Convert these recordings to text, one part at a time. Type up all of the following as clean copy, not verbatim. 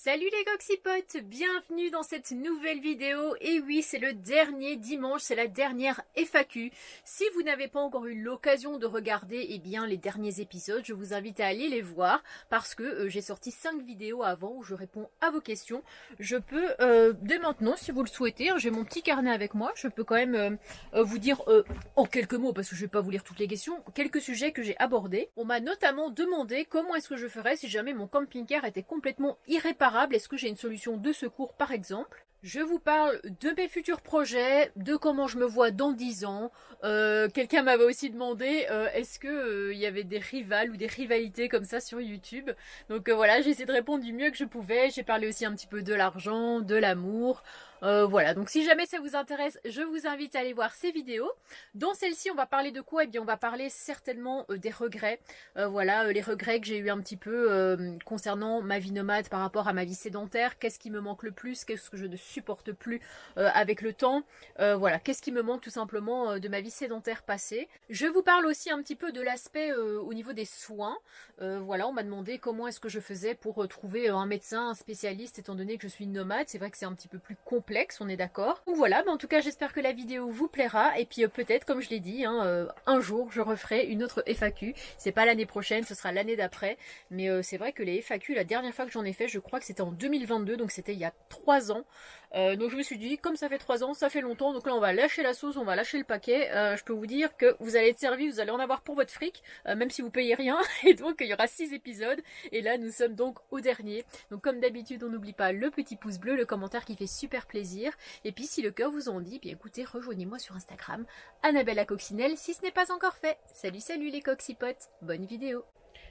Salut les Goxipotes, bienvenue dans cette nouvelle vidéo. Et oui, c'est le dernier dimanche, c'est la dernière FAQ. Si vous n'avez pas encore eu l'occasion de regarder les derniers épisodes, je vous invite à aller les voir parce que j'ai sorti 5 vidéos avant où je réponds à vos questions. Je peux, dès maintenant, si vous le souhaitez, j'ai mon petit carnet avec moi, je peux quand même vous dire en quelques mots, parce que je vais pas vous lire toutes les questions, quelques sujets que j'ai abordés. On m'a notamment demandé comment est-ce que je ferais si jamais mon camping-car était complètement irréparable. Est-ce que j'ai une solution de secours par exemple? Je vous parle de mes futurs projets, de comment je me vois dans 10 ans. Quelqu'un m'avait aussi demandé est-ce que il y avait des rivales ou des rivalités comme ça sur YouTube. Donc voilà, j'ai essayé de répondre du mieux que je pouvais. J'ai parlé aussi un petit peu de l'argent, de l'amour. Voilà, donc si jamais ça vous intéresse, je vous invite à aller voir ces vidéos. Dans celle-ci, on va parler de quoi? Eh bien, on va parler certainement des regrets. Voilà, les regrets que j'ai eu un petit peu concernant ma vie nomade par rapport à ma vie sédentaire. Qu'est-ce qui me manque le plus? Qu'est-ce que je ne supporte plus avec le temps? Voilà, qu'est-ce qui me manque tout simplement de ma vie sédentaire passée? Je vous parle aussi un petit peu de l'aspect au niveau des soins. Voilà, on m'a demandé comment est-ce que je faisais pour trouver un médecin, un spécialiste, étant donné que je suis nomade. C'est vrai que c'est un petit peu plus complexe, on est d'accord. Donc voilà, en tout cas j'espère que la vidéo vous plaira et puis peut-être, comme je l'ai dit, un jour je referai une autre FAQ. C'est pas l'année prochaine, ce sera l'année d'après, mais c'est vrai que les FAQ, la dernière fois que j'en ai fait, je crois que c'était en 2022, donc c'était il y a 3 ans. Donc je me suis dit, comme ça fait 3 ans, ça fait longtemps, donc là on va lâcher la sauce, on va lâcher le paquet. Je peux vous dire que vous allez être servi, vous allez en avoir pour votre fric, même si vous payez rien, et donc il y aura 6 épisodes, et là nous sommes donc au dernier. Donc comme d'habitude, on n'oublie pas le petit pouce bleu, le commentaire qui fait super plaisir, et puis si le cœur vous en dit, bien écoutez, rejoignez-moi sur Instagram, Annabelle la Coccinelle, si ce n'est pas encore fait. Salut les coxipotes, bonne vidéo.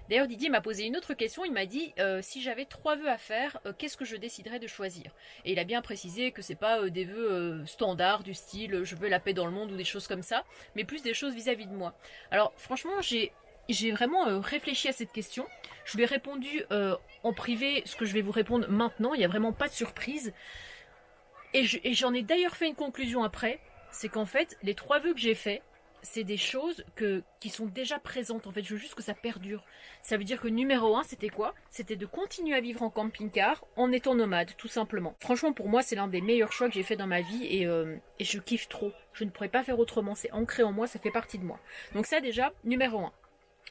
D'ailleurs, Didier m'a posé une autre question, il m'a dit si j'avais 3 vœux à faire, qu'est-ce que je déciderais de choisir? Et il a bien précisé que c'est pas des vœux standards du style je veux la paix dans le monde ou des choses comme ça, mais plus des choses vis-à-vis de moi. Alors franchement, j'ai vraiment réfléchi à cette question, je lui ai répondu en privé ce que je vais vous répondre maintenant, il n'y a vraiment pas de surprise. Et j'en ai d'ailleurs fait une conclusion après, c'est qu'en fait, les 3 vœux que j'ai faits, c'est des choses qui sont déjà présentes. En fait, je veux juste que ça perdure. Ça veut dire que numéro 1, c'était quoi? C'était de continuer à vivre en camping-car en étant nomade, tout simplement. Franchement, pour moi, c'est l'un des meilleurs choix que j'ai fait dans ma vie et je kiffe trop. Je ne pourrais pas faire autrement. C'est ancré en moi, ça fait partie de moi. Donc ça, déjà, numéro 1.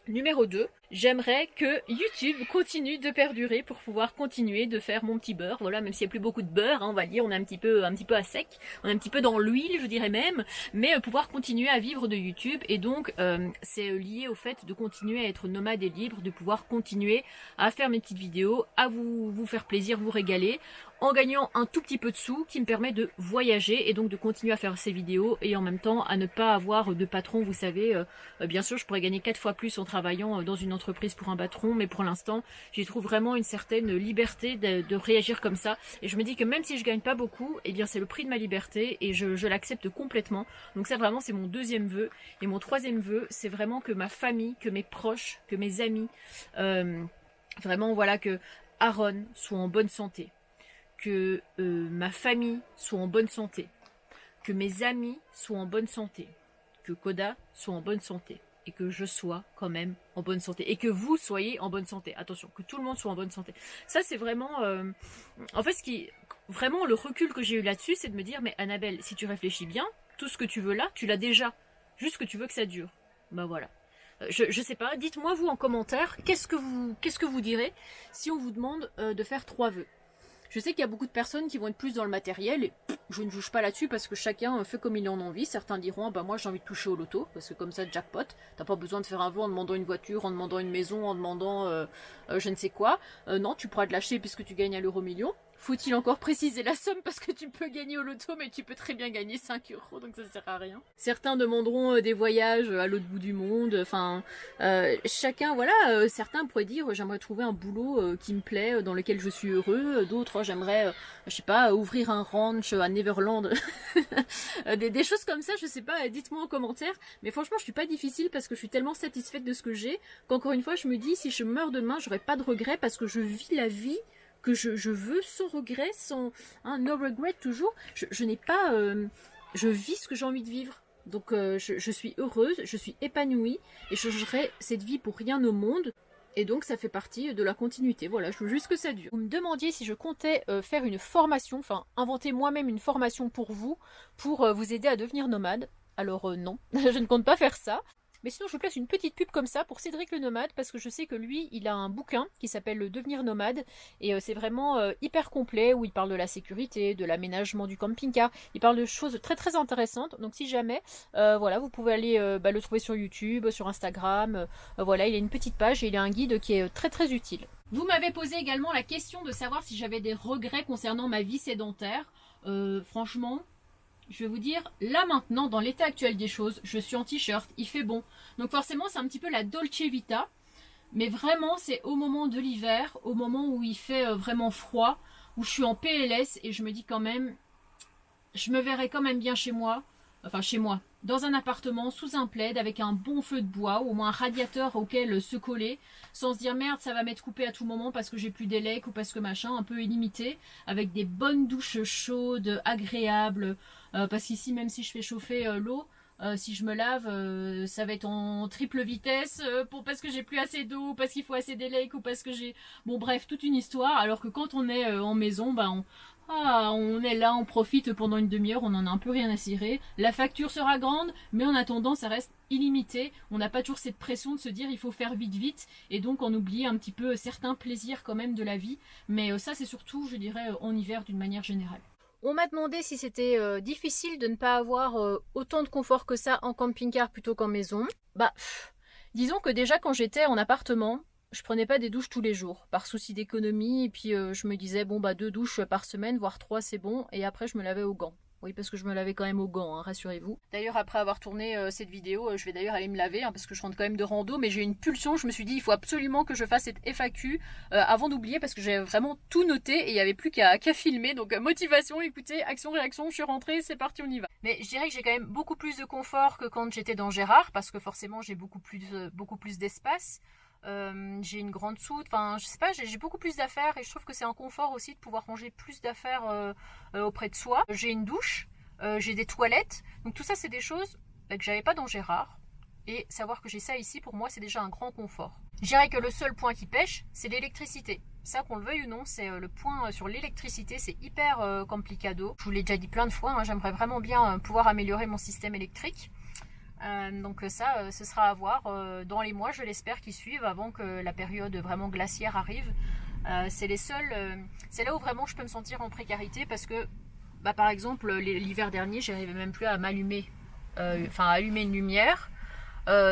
Numéro 2, j'aimerais que YouTube continue de perdurer pour pouvoir continuer de faire mon petit beurre. Voilà, même s'il n'y a plus beaucoup de beurre, on va dire, on est un petit peu à sec, on est un petit peu dans l'huile, je dirais même, mais pouvoir continuer à vivre de YouTube. Et donc, c'est lié au fait de continuer à être nomade et libre, de pouvoir continuer à faire mes petites vidéos, à vous faire plaisir, vous régaler, en gagnant un tout petit peu de sous qui me permet de voyager et donc de continuer à faire ces vidéos et en même temps à ne pas avoir de patron. Vous savez, bien sûr je pourrais gagner 4 fois plus en travaillant dans une entreprise pour un patron, mais pour l'instant j'y trouve vraiment une certaine liberté de réagir comme ça et je me dis que même si je gagne pas beaucoup, eh bien c'est le prix de ma liberté et je l'accepte complètement. Donc ça vraiment c'est mon deuxième vœu. Et mon troisième vœu, c'est vraiment que ma famille, que mes proches, que mes amis, vraiment voilà, que Aaron soit en bonne santé, que ma famille soit en bonne santé, que mes amis soient en bonne santé, que Koda soit en bonne santé, et que je sois quand même en bonne santé, et que vous soyez en bonne santé. Attention, que tout le monde soit en bonne santé. Ça, c'est vraiment... en fait, vraiment, le recul que j'ai eu là-dessus, c'est de me dire, mais Annabelle, si tu réfléchis bien, tout ce que tu veux là, tu l'as déjà. Juste que tu veux que ça dure. Bah voilà. Je sais pas, dites-moi vous en commentaire, qu'est-ce que vous direz si on vous demande de faire 3 vœux? Je sais qu'il y a beaucoup de personnes qui vont être plus dans le matériel et je ne juge pas là-dessus parce que chacun fait comme il en a envie. Certains diront bah moi j'ai envie de toucher au loto parce que comme ça jackpot, t'as pas besoin de faire un vœu en demandant une voiture, en demandant une maison, en demandant je ne sais quoi. Non, tu pourras te lâcher puisque tu gagnes à l'euro-million. Faut-il encore préciser la somme parce que tu peux gagner au loto mais tu peux très bien gagner 5 euros donc ça sert à rien. Certains demanderont des voyages à l'autre bout du monde, enfin chacun voilà, certains pourraient dire j'aimerais trouver un boulot qui me plaît, dans lequel je suis heureux, d'autres j'aimerais je sais pas, ouvrir un ranch à Neverland, des choses comme ça, je sais pas, dites-moi en commentaire, mais franchement je suis pas difficile parce que je suis tellement satisfaite de ce que j'ai qu'encore une fois je me dis si je meurs demain j'aurai pas de regrets parce que je vis la vie que je veux sans regret, sans no regret toujours. Je n'ai pas, je vis ce que j'ai envie de vivre. Donc je suis heureuse, je suis épanouie et je changerai cette vie pour rien au monde. Et donc ça fait partie de la continuité, voilà, je veux juste que ça dure. Vous me demandiez si je comptais faire une formation, enfin inventer moi-même une formation pour vous aider à devenir nomade. Alors non, je ne compte pas faire ça. Mais sinon, je vous place une petite pub comme ça pour Cédric le Nomade, parce que je sais que lui, il a un bouquin qui s'appelle Le Devenir Nomade, et c'est vraiment hyper complet, où il parle de la sécurité, de l'aménagement du camping-car, il parle de choses très très intéressantes, donc si jamais, voilà, vous pouvez aller le trouver sur YouTube, sur Instagram, voilà, il a une petite page, et il a un guide qui est très très utile. Vous m'avez posé également la question de savoir si j'avais des regrets concernant ma vie sédentaire. Franchement, je vais vous dire, là maintenant, dans l'état actuel des choses, je suis en t-shirt, il fait bon. Donc forcément, c'est un petit peu la Dolce Vita. Mais vraiment, c'est au moment de l'hiver, au moment où il fait vraiment froid, où je suis en PLS et je me dis quand même, je me verrais quand même bien chez moi, dans un appartement, sous un plaid, avec un bon feu de bois, ou au moins un radiateur auquel se coller, sans se dire merde, ça va m'être coupé à tout moment parce que j'ai plus d'élec ou parce que machin, un peu illimité, avec des bonnes douches chaudes, agréables, parce qu'ici, même si je fais chauffer l'eau, si je me lave, ça va être en triple vitesse parce que j'ai plus assez d'eau, parce qu'il faut assez d'élec ou parce que j'ai... Bon bref, toute une histoire, alors que quand on est en maison, on est là, on profite pendant une demi-heure, on en a un peu rien à cirer. La facture sera grande, mais en attendant, ça reste illimité. On n'a pas toujours cette pression de se dire il faut faire vite vite, et donc on oublie un petit peu certains plaisirs quand même de la vie. Mais ça, c'est surtout, je dirais, en hiver d'une manière générale. On m'a demandé si c'était difficile de ne pas avoir autant de confort que ça en camping-car plutôt qu'en maison. Disons que déjà quand j'étais en appartement, je prenais pas des douches tous les jours, par souci d'économie, et puis je me disais, 2 douches par semaine, voire 3 c'est bon, et après je me lavais aux gants. Oui, parce que je me lavais quand même aux gants, hein, rassurez-vous. D'ailleurs, après avoir tourné cette vidéo, je vais d'ailleurs aller me laver, hein, parce que je rentre quand même de rando, mais j'ai une pulsion, je me suis dit, il faut absolument que je fasse cette FAQ avant d'oublier, parce que j'ai vraiment tout noté, et il n'y avait plus qu'à filmer, donc motivation, écoutez, action-réaction, je suis rentrée, c'est parti, on y va. Mais je dirais que j'ai quand même beaucoup plus de confort que quand j'étais dans Gérard, parce que forcément j'ai beaucoup plus d'espace. J'ai une grande soute, enfin je sais pas, j'ai beaucoup plus d'affaires et je trouve que c'est un confort aussi de pouvoir ranger plus d'affaires auprès de soi. J'ai une douche, j'ai des toilettes, donc tout ça c'est des choses que j'avais pas dans Gérard, et savoir que j'ai ça ici pour moi c'est déjà un grand confort. Je dirais que le seul point qui pêche c'est l'électricité. Ça, qu'on le veuille ou non, c'est le point sur l'électricité, c'est hyper complicado. Je vous l'ai déjà dit plein de fois, hein, j'aimerais vraiment bien pouvoir améliorer mon système électrique. Donc ça, ce sera à voir dans les mois, je l'espère, qui suivent avant que la période vraiment glaciaire arrive. C'est là où vraiment je peux me sentir en précarité parce que, par exemple, l'hiver dernier, j'arrivais même plus à m'allumer, à allumer une lumière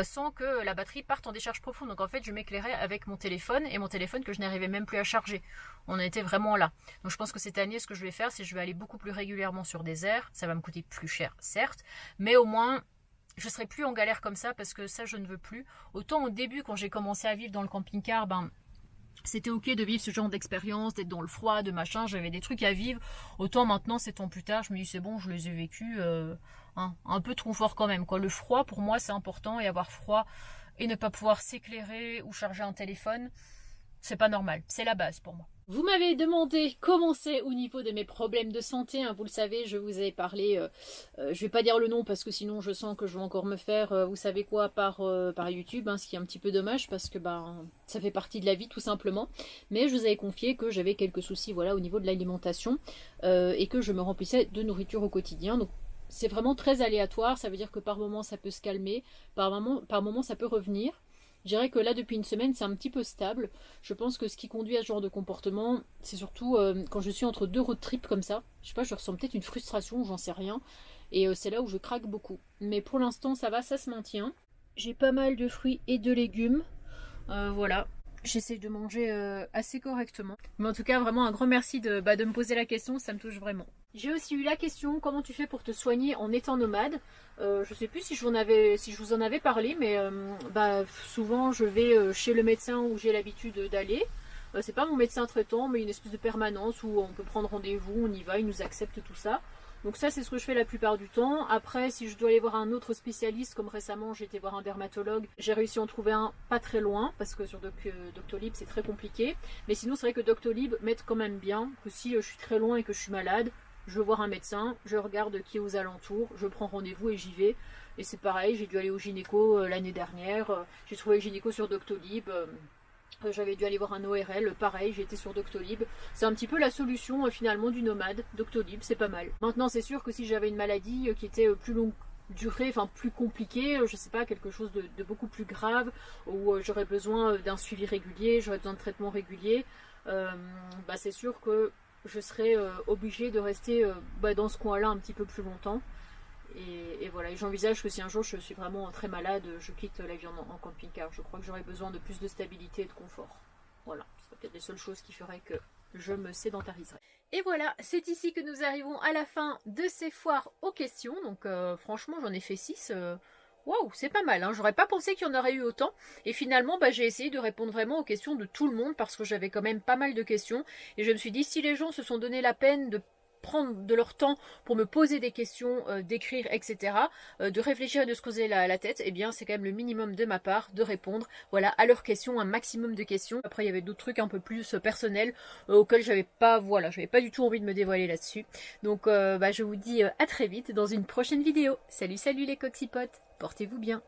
sans que la batterie parte en décharge profonde. Donc en fait, je m'éclairais avec mon téléphone et mon téléphone que je n'arrivais même plus à charger. On en était vraiment là. Donc je pense que cette année, ce que je vais faire, c'est que je vais aller beaucoup plus régulièrement sur des airs. Ça va me coûter plus cher, certes, mais au moins je serai plus en galère comme ça parce que ça je ne veux plus. Autant au début quand j'ai commencé à vivre dans le camping-car, c'était ok de vivre ce genre d'expérience, d'être dans le froid, de machin, j'avais des trucs à vivre. Autant maintenant, 7 ans plus tard, je me dis c'est bon, je les ai vécus, un peu de confort quand même, quoi. Le froid pour moi c'est important, et avoir froid et ne pas pouvoir s'éclairer ou charger un téléphone, c'est pas normal, c'est la base pour moi. Vous m'avez demandé comment c'est au niveau de mes problèmes de santé, hein, vous le savez, je vous ai parlé, je vais pas dire le nom parce que sinon je sens que je vais encore me faire, vous savez quoi, par YouTube, hein, ce qui est un petit peu dommage parce que ça fait partie de la vie tout simplement. Mais je vous avais confié que j'avais quelques soucis, voilà, au niveau de l'alimentation et que je me remplissais de nourriture au quotidien. Donc c'est vraiment très aléatoire, ça veut dire que par moment ça peut se calmer, par moment ça peut revenir. Je dirais que là, depuis une semaine, c'est un petit peu stable. Je pense que ce qui conduit à ce genre de comportement, c'est surtout quand je suis entre 2 road trips comme ça. Je sais pas, je ressens peut-être une frustration, j'en sais rien. Et c'est là où je craque beaucoup. Mais pour l'instant, ça va, ça se maintient. J'ai pas mal de fruits et de légumes. Voilà. J'essaie de manger assez correctement. Mais en tout cas, vraiment un grand merci de me poser la question, ça me touche vraiment. J'ai aussi eu la question, comment tu fais pour te soigner en étant nomade? Je sais plus si je vous en avais parlé, mais souvent je vais chez le médecin où j'ai l'habitude d'aller. C'est pas mon médecin traitant, mais une espèce de permanence où on peut prendre rendez-vous, on y va, il nous accepte tout ça. Donc ça, c'est ce que je fais la plupart du temps. Après, si je dois aller voir un autre spécialiste, comme récemment j'ai été voir un dermatologue, j'ai réussi à en trouver un pas très loin, parce que sur Doctolib c'est très compliqué. Mais sinon, c'est vrai que Doctolib m'aide quand même bien, que si je suis très loin et que je suis malade, je veux voir un médecin, je regarde qui est aux alentours, je prends rendez-vous et j'y vais. Et c'est pareil, j'ai dû aller au gynéco l'année dernière, j'ai trouvé le gynéco sur Doctolib. J'avais dû aller voir un ORL, pareil, j'étais sur Doctolib. C'est un petit peu la solution finalement du nomade, Doctolib, c'est pas mal. Maintenant c'est sûr que si j'avais une maladie qui était plus longue durée, enfin plus compliquée, je sais pas, quelque chose de beaucoup plus grave, où j'aurais besoin d'un suivi régulier, j'aurais besoin de traitements réguliers, bah c'est sûr que je serais obligée de rester dans ce coin-là un petit peu plus longtemps. Et voilà, et j'envisage que si un jour je suis vraiment très malade, je quitte la vie en camping-car. Je crois que j'aurais besoin de plus de stabilité et de confort. Voilà, c'est peut-être les seules choses qui feraient que je me sédentariserais. Et voilà, c'est ici que nous arrivons à la fin de ces foires aux questions. Donc franchement, j'en ai fait 6. Waouh, c'est pas mal, hein. J'aurais pas pensé qu'il y en aurait eu autant. Et finalement, j'ai essayé de répondre vraiment aux questions de tout le monde parce que j'avais quand même pas mal de questions. Et je me suis dit, si les gens se sont donné la peine de prendre de leur temps pour me poser des questions, d'écrire, etc., de réfléchir et de se creuser la tête, eh bien c'est quand même le minimum de ma part de répondre, voilà, à leurs questions, un maximum de questions. Après il y avait d'autres trucs un peu plus personnels auxquels j'avais pas du tout envie de me dévoiler là-dessus. Donc je vous dis à très vite dans une prochaine vidéo. Salut les coxipotes, portez-vous bien.